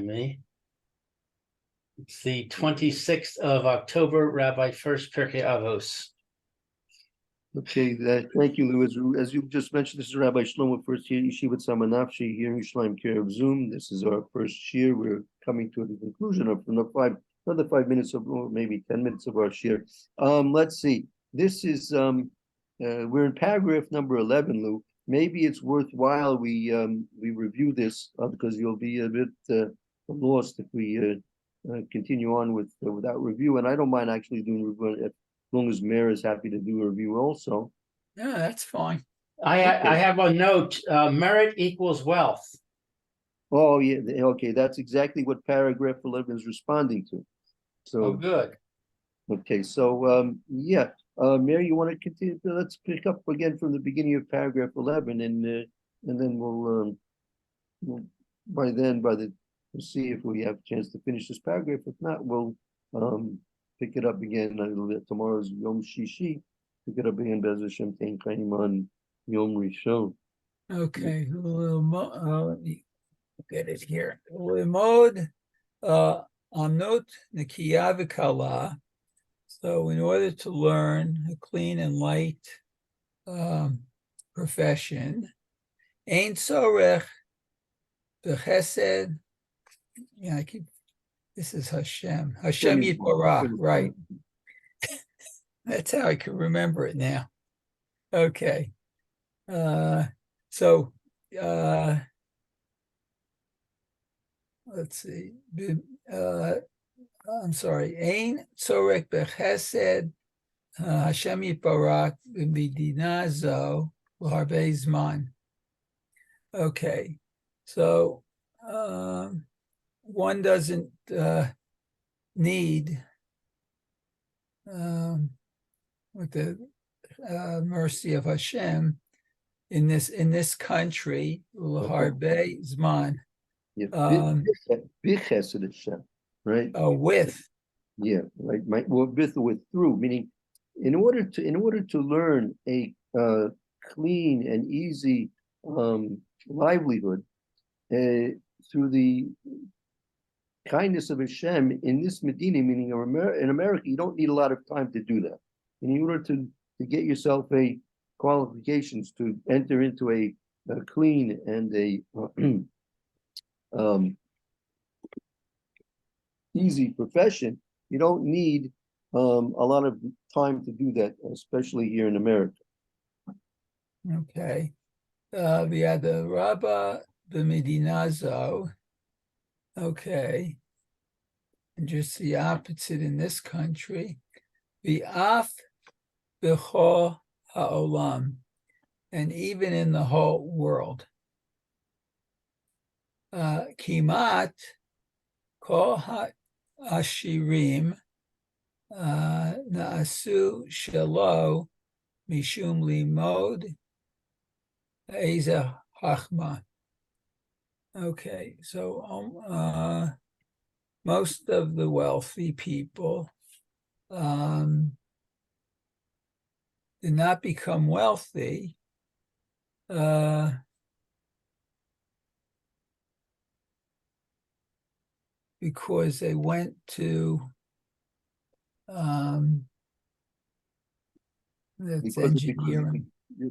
me. It's the 26th of October, Rabbi Furst, Pierke, Avos. Okay, thank you, Lou. As you just mentioned, this is Rabbi Shlomo Furst here, Yeshivat Samanafshi, here in Yerushalayim, care of Zoom. This is our first year. We're coming to the conclusion of another 5 minutes of, or maybe 10 minutes of our share. Let's see. This is we're in paragraph number 11, Lou. Maybe it's worthwhile we review this because you'll be a bit lost if we continue on without review. And I don't mind actually doing review as long as Mayor is happy to do a review also. Yeah, that's fine. I have a note, merit equals wealth. Oh, yeah, okay, that's exactly what paragraph 11 is responding to. So, Oh, good. okay, so, yeah, Mayor, you want to continue? Let's pick up again from the beginning of paragraph 11, and then we'll we'll see if we have a chance to finish this paragraph. If not, we'll pick it up again. Tomorrow's Yom Shishi. Pick it up again. Bez Hashem Tein Chaim on Yom Rishon. Okay, let me get it here. Limod Amnot Nikiya V'Kala. So, in order to learn a clean and light profession, Ein Tzorech B'Chesed. Yeah, this is Hashem. Hashem Yitbarach, right. That's how I can remember it now. Okay. So let's see. I'm sorry. Ein tzorek bechesed Hashem Yitbarach b'medina zo l'harvei zman. Okay. So one doesn't need with the mercy of Hashem in this country, l'harvei zman. B'chesed Hashem, right? With. Yeah, right. With through, meaning in order to learn a clean and easy livelihood through the kindness of Hashem in this Medina, meaning in America, you don't need a lot of time to do that. In order to get yourself a qualifications to enter into a clean and a easy profession, you don't need a lot of time to do that, especially here in America. Okay. We had the Rabba b'Medina zo. Okay. And just the opposite in this country. V'af b'chol ha'olam. And even in the whole world. Kimat kol ha'ashirim na'asu shelo mishum limod Eiza Chachma. Okay, so most of the wealthy people did not become wealthy because they went to engineering.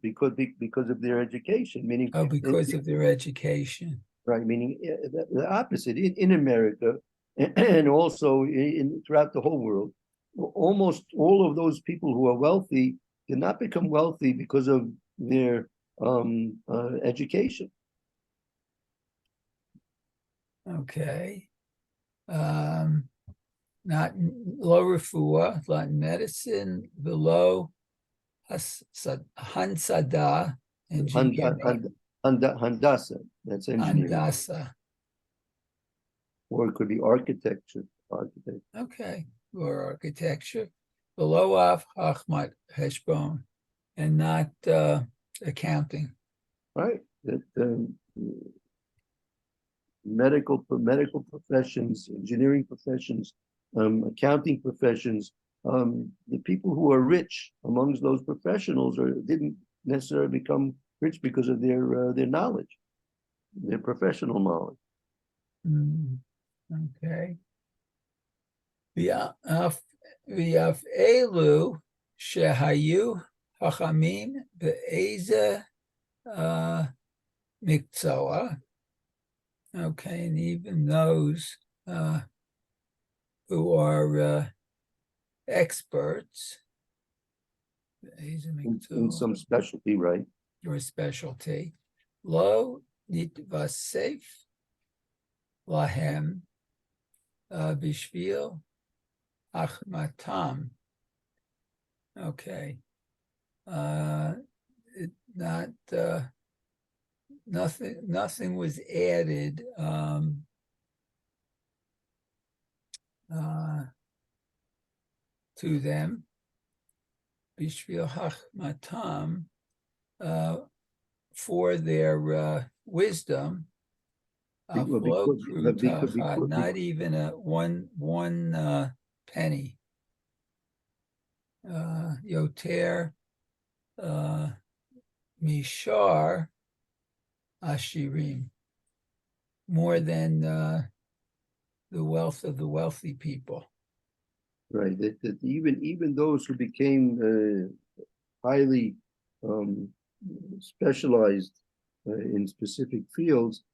Because of their education, meaning because of their education, right? Meaning the opposite in America, and also throughout the whole world. Almost all of those people who are wealthy did not become wealthy because of their education. Okay, not low refuah, not medicine, below. Hansada, engineering. Handasa, that's engineering. Handasa. Or it could be architecture. Okay, or architecture. Below of Hachmat Heshbon, and not accounting. Right. That medical professions, engineering professions, accounting professions. The people who are rich amongst those professionals didn't necessarily become rich because of their knowledge, their professional knowledge. Okay. V'af elu shehayu hachamim be'eze mikzoa. Okay, and even those who are experts In some specialty, right? or specialty, lo nitvasef lahem bishvil achmatam. Okay, nothing was added to them. Bishvil hachmatam, for their wisdom. Not even one penny. Yoter mishar ashirim, more than the wealth of the wealthy people. Right, that even those who became highly specialized in specific fields,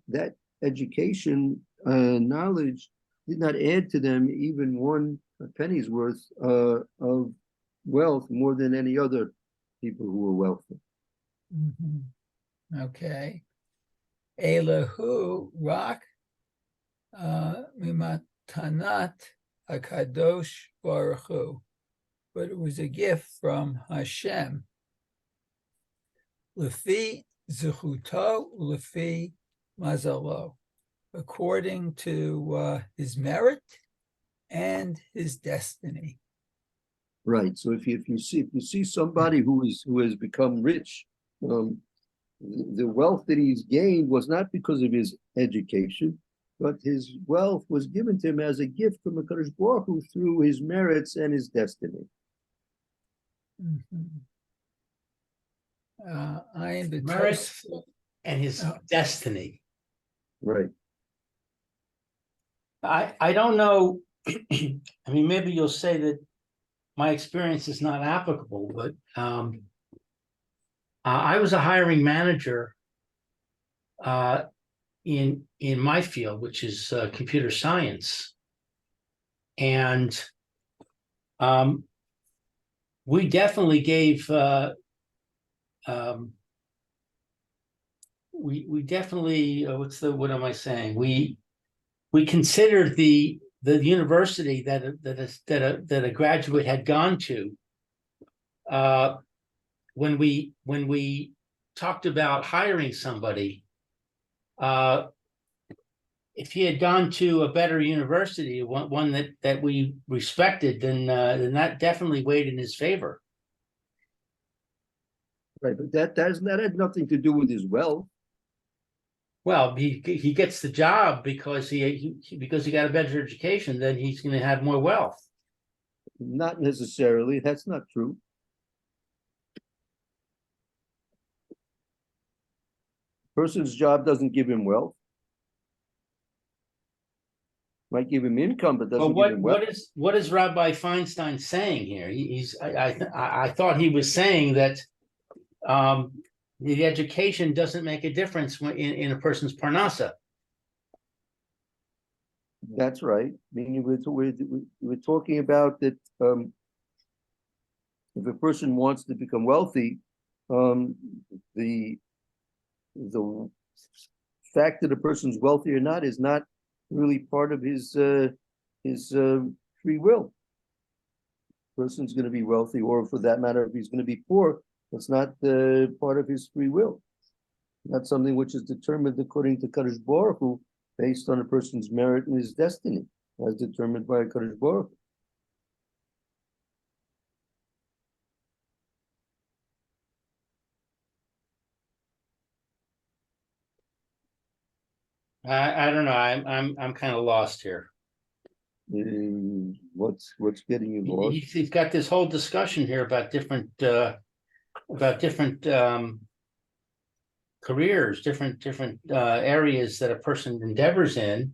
that education knowledge did not add to them even one penny's worth of wealth more than any other people who were wealthy. Okay. Elahu rak mimatanat HaKadosh Baruch Hu, but it was a gift from Hashem. Lefi zichuto, lefi mazalo, according to his merit and his destiny. Right. So if you see somebody who has become rich, the wealth that he's gained was not because of his education, but his wealth was given to him as a gift from HaKadosh Baruch Hu through his merits and his destiny. I am the Merits and his destiny. Right. I don't know. I mean, maybe you'll say that my experience is not applicable, but I was a hiring manager in my field, which is computer science, and we definitely gave we definitely what am I saying? We considered the university that a graduate had gone to when we talked about hiring somebody. If he had gone to a better university, one that we respected, then that definitely weighed in his favor. Right, but that had nothing to do with his wealth. Well, he gets the job because he got a better education. Then he's going to have more wealth. Not necessarily. That's not true. Person's job doesn't give him wealth. Might give him income, but doesn't give him wealth. What is Rabbi Feinstein saying here? I thought he was saying that the education doesn't make a difference in a person's parnasa. That's right. I mean, we're talking about that. If a person wants to become wealthy, the fact that a person's wealthy or not is not really part of his free will. Person's going to be wealthy, or for that matter, if he's going to be poor, that's not part of his free will. Not something which is determined according to Kadosh Baruch Hu, based on a person's merit and his destiny, as determined by Kadosh Baruch Hu. I don't know. I'm kind of lost here. What's getting you lost? He's got this whole discussion here about different careers, different areas that a person endeavors in,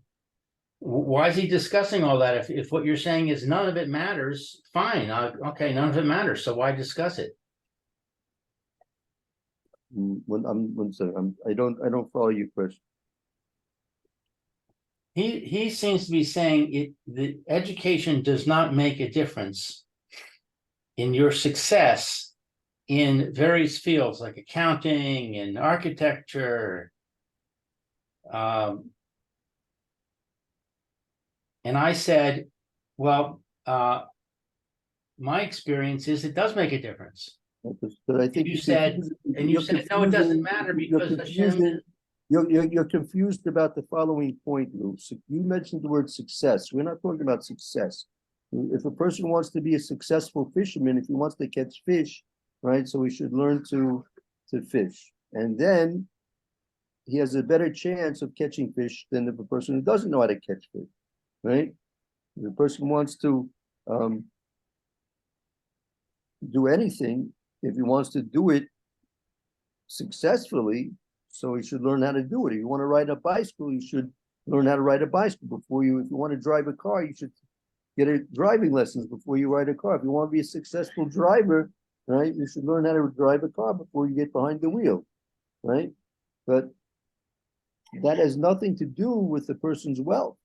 Why is he discussing all that? If what you're saying is none of it matters, fine, okay, none of it matters, so why discuss it? One second, I don't follow your question. He seems to be saying the education does not make a difference in your success in various fields like accounting and architecture. And I said, well, my experience is it does make a difference. But I think You said, and you said, no, it doesn't matter because Hashem is. You're confused about the following point, Lou. So you mentioned the word success. We're not talking about success. If a person wants to be a successful fisherman, if he wants to catch fish, right? So he should learn to fish. And then he has a better chance of catching fish than if a person who doesn't know how to catch fish, right? If a person wants to do anything, if he wants to do it successfully, so he should learn how to do it. If you want to ride a bicycle, you should learn how to ride a bicycle before you. If you want to drive a car, you should get a driving lessons before you ride a car. If you want to be a successful driver, right, you should learn how to drive a car before you get behind the wheel, right? But that has nothing to do with the person's wealth.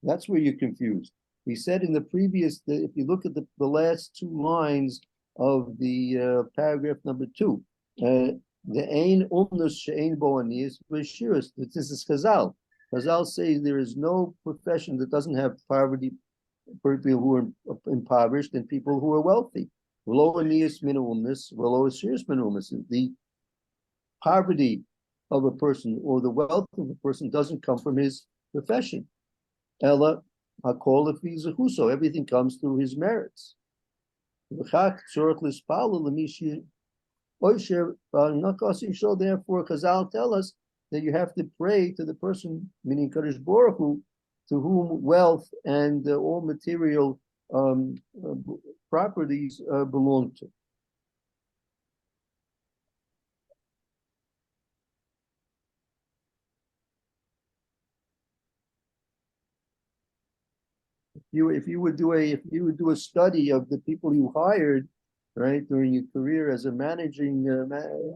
That's where you're confused. He said in the previous, if you look at the last two lines of the paragraph number 2, the ain umnus she'ein bo aniyus v'shirus. This is Chazal. Chazal says there is no profession that doesn't have poverty, people who are impoverished and people who are wealthy. V'lo aniyus min umnus, v'lo shirus min umnus. The poverty of a person or the wealth of a person doesn't come from his profession. Ella hakol lefi zechuso. Everything comes through his merits. Therefore, Chazal tell us that you have to pray to the person, meaning Kadosh Baruch Hu, to whom wealth and all material properties belong to. If you would do a study of the people you hired, right, during your career as a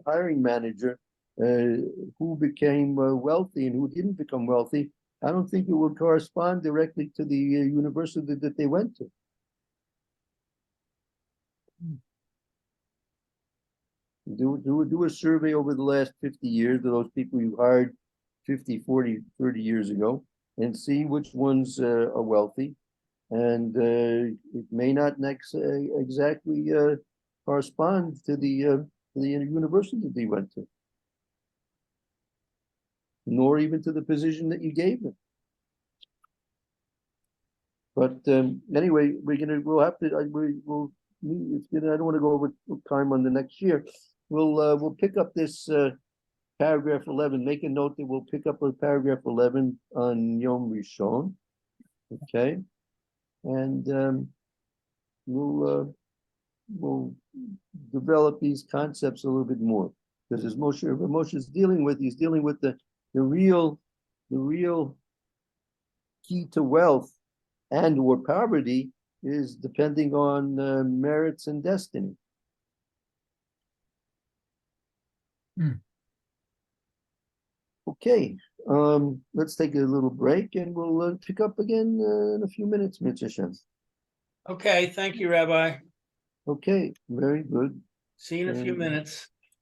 hiring manager, who became wealthy and who didn't become wealthy, I don't think it will correspond directly to the university that they went to. Do a survey over the last 50 years of those people you hired 50, 40, 30 years ago and see which ones are wealthy. And it may not exactly correspond to the university that they went to, nor even to the position that you gave them. But anyway, we'll have to. We'll. I don't want to go over time on the next year. We'll pick up this paragraph 11. Make a note that we'll pick up with paragraph 11 on Yom Rishon. Okay. And we'll develop these concepts a little bit more, because as Moshe is dealing with, he's dealing with the real key to wealth and or poverty is depending on merits and destiny. Okay. Let's take a little break and we'll pick up again in a few minutes, Mitzvah Shem. Okay, thank you, Rabbi. Okay, very good. See you in a few minutes.